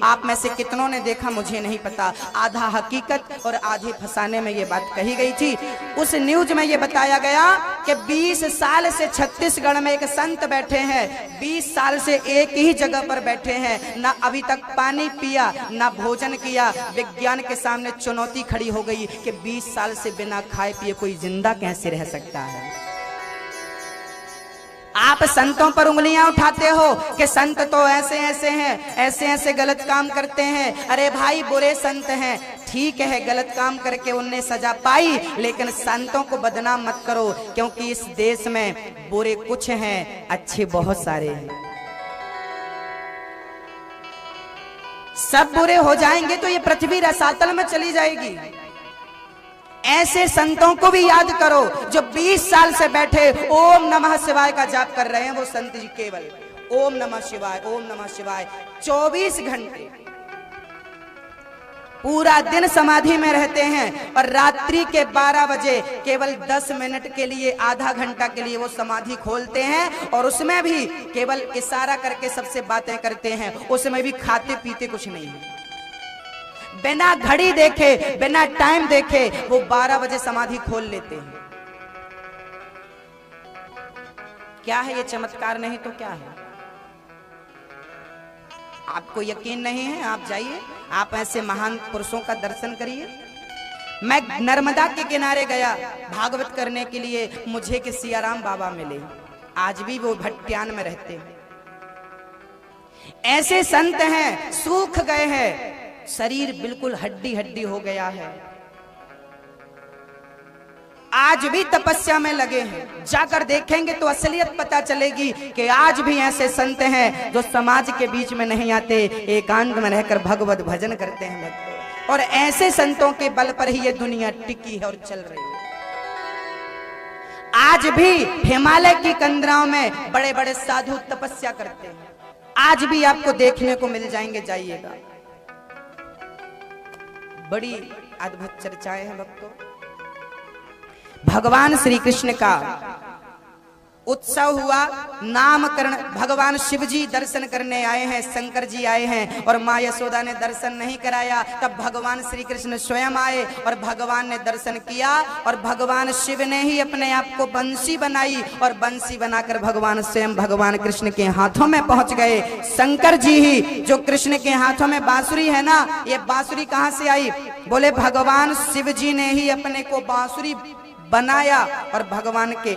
आप में से कितनों ने देखा मुझे नहीं पता। आधा हकीकत और आधे फसाने में ये बात कही गई थी। उस न्यूज में ये बताया गया कि 20 साल से छत्तीसगढ़ में एक संत बैठे हैं, 20 साल से एक ही जगह पर बैठे हैं, ना अभी तक पानी पिया ना भोजन किया। विज्ञान के सामने चुनौती खड़ी हो गई कि 20 साल से बिना खाए पिए कोई जिंदा कैसे रह सकता है। आप संतों पर उंगलियां उठाते हो कि संत तो ऐसे ऐसे हैं, ऐसे ऐसे गलत काम करते हैं। अरे भाई, बुरे संत हैं, ठीक है, गलत काम करके उनने सजा पाई, लेकिन संतों को बदनाम मत करो, क्योंकि इस देश में बुरे कुछ हैं, अच्छे बहुत सारे हैं। सब बुरे हो जाएंगे तो ये पृथ्वी रसातल में चली जाएगी। ऐसे संतों को भी याद करो जो 20 साल से बैठे ओम नमः शिवाय का जाप कर रहे हैं। वो संत जी केवल ओम नमः शिवाय, ओम नमः शिवाय 24 घंटे पूरा दिन समाधि में रहते हैं, और रात्रि के 12 बजे केवल 10 मिनट के लिए, आधा घंटा के लिए वो समाधि खोलते हैं, और उसमें भी केवल इशारा करके सबसे बातें करते हैं। उसमें भी खाते पीते कुछ नहीं है। बिना घड़ी देखे, बिना टाइम देखे वो 12 बजे समाधि खोल लेते हैं। क्या है ये चमत्कार? नहीं तो क्या है? आपको यकीन नहीं है? आप जाइए, आप ऐसे महान पुरुषों का दर्शन करिए। मैं नर्मदा के किनारे गया भागवत करने के लिए, मुझे कि सियाराम बाबा मिले। आज भी वो भट्टियान में रहते हैं। ऐसे संत हैं, सूख गए हैं, शरीर बिल्कुल हड्डी हड्डी हो गया है, आज भी तपस्या में लगे हैं। जाकर देखेंगे तो असलियत पता चलेगी कि आज भी ऐसे संत हैं जो समाज के बीच में नहीं आते, एकांत में रहकर भगवत भजन करते हैं भक्तों। और ऐसे संतों के बल पर ही ये दुनिया टिकी है और चल रही है। आज भी हिमालय की कंदराओं में बड़े बड़े साधु तपस्या करते हैं, आज भी आपको देखने को मिल जाएंगे, जाइएगा। बड़ी अद्भुत चर्चाएं हैं भक्तों। भगवान श्री कृष्ण का उत्सव हुआ, नामकरण। भगवान शिव जी दर्शन करने आए हैं, शंकर जी आए हैं, और माँ यशोदा ने दर्शन नहीं कराया। तब भगवान श्री कृष्ण स्वयं आए और भगवान ने दर्शन किया, और भगवान शिव ने ही अपने आप को बंसी बनाई, और बंसी बनाकर भगवान स्वयं भगवान कृष्ण के हाथों में पहुंच गए। शंकर जी ही, जो कृष्ण के हाथों में बांसुरी है ना, ये बांसुरी कहां से आई? बोले भगवान शिव जी ने ही अपने को बांसुरी बनाया और भगवान के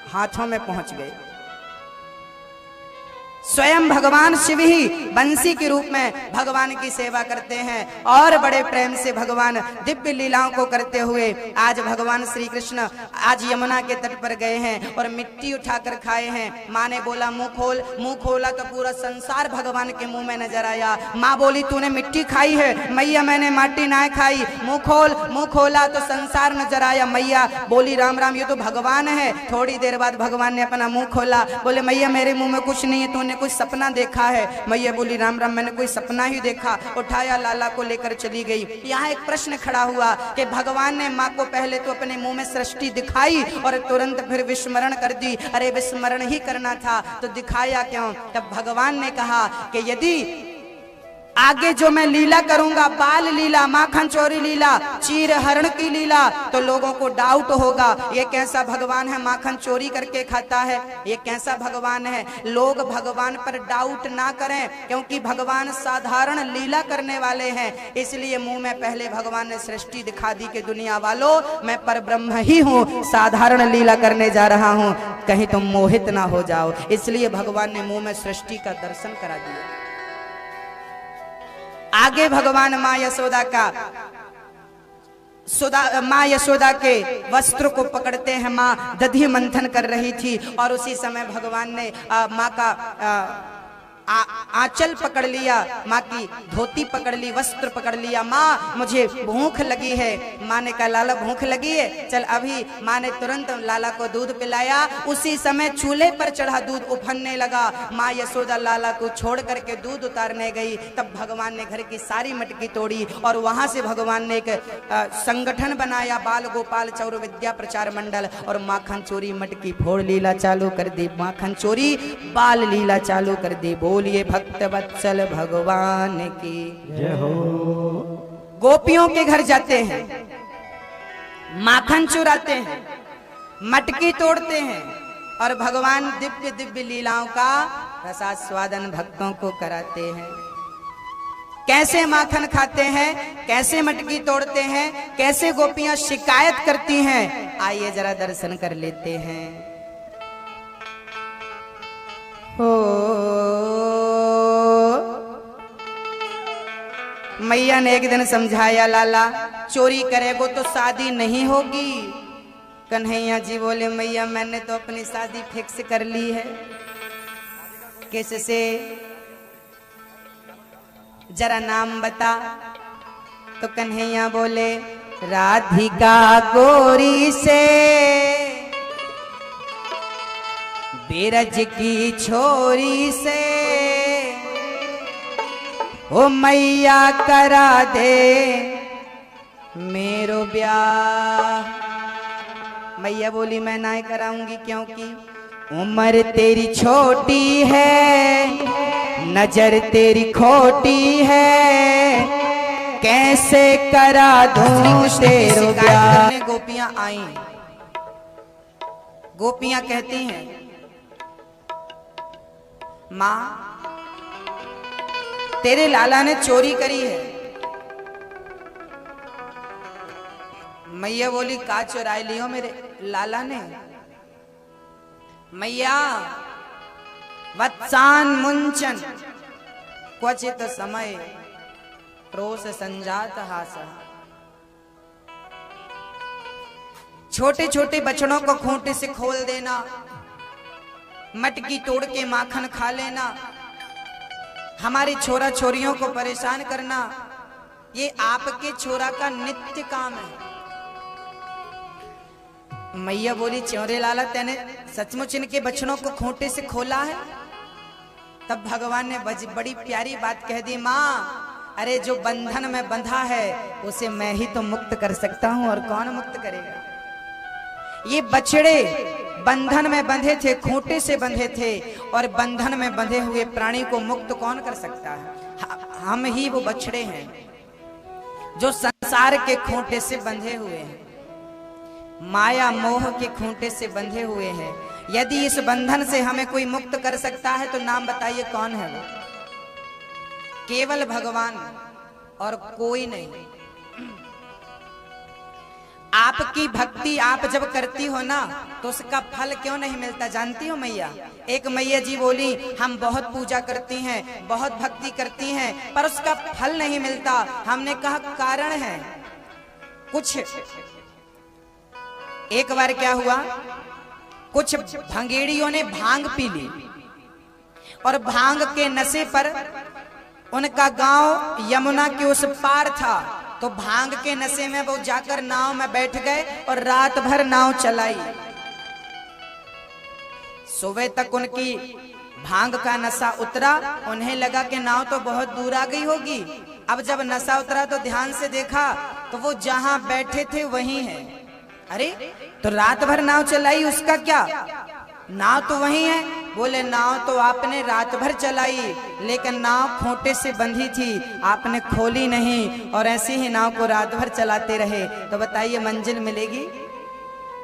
हाथों में पहुंच गए। स्वयं भगवान शिव ही बंसी के रूप में भगवान की सेवा करते हैं, और बड़े प्रेम से भगवान दिव्य लीलाओं को करते हुए आज भगवान श्री कृष्ण आज यमुना के तट पर गए हैं और मिट्टी उठाकर खाए हैं। माँ ने बोला मुंह खोल, मुंह खोला तो पूरा संसार भगवान के मुंह में नजर आया। माँ बोली तूने मिट्टी खाई है? मैया मैंने माटी ना खाई। मुंह खोल, मुंह खोला तो संसार नजर आया। मैया बोली राम राम, ये तो भगवान है। थोड़ी देर बाद भगवान ने अपना मुंह खोला, बोले मैया मेरे मुंह में कुछ नहीं है, तूने कोई सपना देखा है? मैया बोली राम राम, मैंने कोई सपना ही देखा। उठाया, लाला को लेकर चली गई। यहाँ एक प्रश्न खड़ा हुआ कि भगवान ने माँ को पहले तो अपने मुंह में सृष्टि दिखाई और तुरंत फिर विस्मरण कर दी। अरे विस्मरण ही करना था तो दिखाया क्यों? तब भगवान ने कहा कि यदि आगे जो मैं लीला करूंगा, बाल लीला, माखन चोरी लीला, चीर हरण की लीला, तो लोगों को डाउट होगा ये कैसा भगवान है, माखन चोरी करके खाता है, ये कैसा भगवान है। लोग भगवान पर डाउट ना करें, क्योंकि भगवान साधारण लीला करने वाले हैं। इसलिए मुंह में पहले भगवान ने सृष्टि दिखा दी कि दुनिया वालों मैं परब्रह्म ही हूँ, साधारण लीला करने जा रहा हूँ, कहीं तुम मोहित ना हो जाओ। इसलिए भगवान ने मुंह में सृष्टि का दर्शन करा दिया। आगे भगवान माँ यशोदा का माँ यशोदा के वस्त्र को पकड़ते हैं। माँ दधी मंथन कर रही थी और उसी समय भगवान ने माँ का आंचल पकड़ लिया, माँ की धोती पकड़ ली, वस्त्र पकड़ लिया। माँ मुझे भूख लगी है। माँ ने कहा लाला भूख लगी है, चल अभी। माँ ने तुरंत लाला को दूध पिलाया। उसी समय चूल्हे पर चढ़ा दूध उफनने लगा। माँ यशोदा लाला को छोड़ करके दूध उतारने गई। तब भगवान ने घर की सारी मटकी तोड़ी और वहां से भगवान ने एक संगठन बनाया, बाल गोपाल चौर विद्या प्रचार मंडल, और माखन चोरी मटकी फोड़ लीला चालू कर दी, माखन चोरी बाल लीला चालू कर दी। बोलिए भक्त वत्सल भगवान की जय हो। गोपियों के घर जाते हैं, माखन चुराते हैं, मटकी तोड़ते हैं और भगवान दिव्य दिव्य लीलाओं का रसास्वादन भक्तों को कराते हैं। कैसे माखन खाते हैं, कैसे मटकी तोड़ते हैं, कैसे गोपियां शिकायत करती हैं, आइए जरा दर्शन कर लेते हैं। हो मैया ने एक दिन समझाया, लाला चोरी करेगो तो शादी नहीं होगी। कन्हैया जी बोले, मैया मैंने तो अपनी शादी फिक्स कर ली है। किससे? जरा नाम बता। तो कन्हैया बोले, राधिका गोरी से, बिरज की छोरी से, ओ मैया करा दे मेरो ब्याह। मैया बोली, मैं ना कराऊंगी, क्योंकि उम्र तेरी छोटी है, नजर तेरी खोटी है, कैसे करा दूं तेरो ब्याह। गोपियां आई, गोपियां कहती हैं, माँ तेरे लाला ने चोरी करी है। मैया बोली, का चुराई लियो मेरे लाला ने? मैया, वत्सान मुंचन क्वचित समय क्रोश संजात हास। छोटे छोटे बछड़ों को खूंटे से खोल देना, मटकी तोड़ के माखन खा लेना, हमारी छोरा छोरियों को परेशान करना, ये आपके छोरा का नित्य काम है। मैया बोली, चौरे लाला तेने सचमुच इनके बछड़ों को खूंटे से खोला है? तब भगवान ने बड़ी प्यारी बात कह दी, माँ अरे जो बंधन में बंधा है उसे मैं ही तो मुक्त कर सकता हूं, और कौन मुक्त करेगा? ये बछड़े बंधन में बंधे थे, खूंटे से बंधे थे, और बंधन में बंधे हुए प्राणी को मुक्त कौन कर सकता है? हम ही वो बछड़े हैं जो संसार के खूंटे से बंधे हुए हैं, माया मोह के खूंटे से बंधे हुए हैं। यदि इस बंधन से हमें कोई मुक्त कर सकता है तो नाम बताइए कौन है वो? केवल भगवान और कोई नहीं। आपकी भक्ति आप जब करती हो ना तो उसका फल क्यों नहीं मिलता जानती हो मैया? एक मैया जी बोली, हम बहुत पूजा करती हैं, बहुत भक्ति करती हैं, पर उसका फल नहीं मिलता। हमने कहा कारण है कुछ। एक बार क्या हुआ, कुछ भंगेड़ियों ने भांग पी ली और भांग के नशे पर उनका गांव यमुना के उस पार था, तो भांग के नशे में वो जाकर नाव में बैठ गए और रात भर नाव चलाई। सुबह तक उनकी भांग का नशा उतरा, उन्हें लगा कि नाव तो बहुत दूर आ गई होगी। अब जब नशा उतरा तो ध्यान से देखा तो वो जहां बैठे थे वहीं है। अरे तो रात भर नाव चलाई, उसका क्या? नाव तो वही है। बोले, नाव तो आपने रात भर चलाई, लेकिन नाव खूंटे से बंधी थी, आपने खोली नहीं, और ऐसे ही नाव को रात भर चलाते रहे। तो बताइए मंजिल मिलेगी?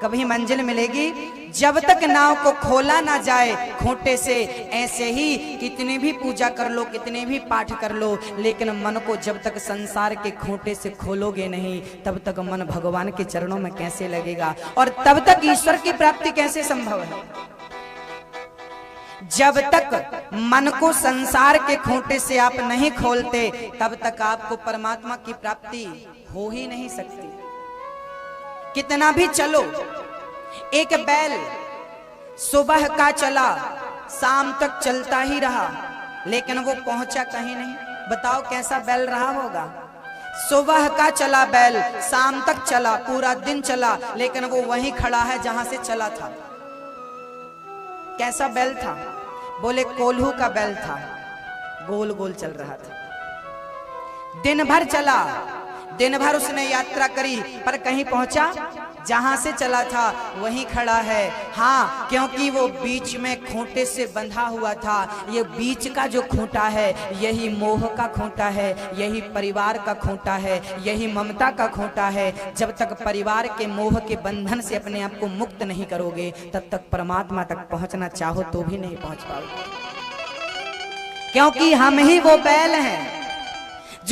कभी मंजिल मिलेगी? जब तक नाव को खोला ना जाए खूंटे से, ऐसे ही कितनी भी पूजा कर लो, कितने भी पाठ कर लो, लेकिन मन को जब तक संसार के खूंटे से खोलोगे नहीं, तब तक मन भगवान के चरणों में कैसे लगेगा, और तब तक ईश्वर की प्राप्ति कैसे संभव है? जब तक मन को संसार के खूंटे से आप नहीं खोलते, तब तक आपको परमात्मा की प्राप्ति हो ही नहीं सकती। कितना भी चलो, एक बैल सुबह का चला, शाम तक चलता ही रहा, लेकिन वो पहुंचा कहीं नहीं। बताओ कैसा बैल रहा होगा? सुबह का चला बैल, शाम तक चला, पूरा दिन चला, लेकिन वो वहीं खड़ा है जहां से चला था। कैसा बैल था? बोले कोल्हू का बैल था, गोल गोल चल रहा था। दिन भर चला, दिन भर उसने यात्रा करी पर कहीं पहुंचा, जहां से चला था वहीं खड़ा है। हाँ, क्योंकि वो बीच में खूंटे से बंधा हुआ था। ये बीच का जो खूंटा है यही मोह का खूंटा है, यही परिवार का खूंटा है, यही ममता का खूंटा है। जब तक परिवार के मोह के बंधन से अपने आप को मुक्त नहीं करोगे तब तक परमात्मा तक पहुंचना चाहो तो भी नहीं पहुंच पाओगे, क्योंकि हम ही वो बैल हैं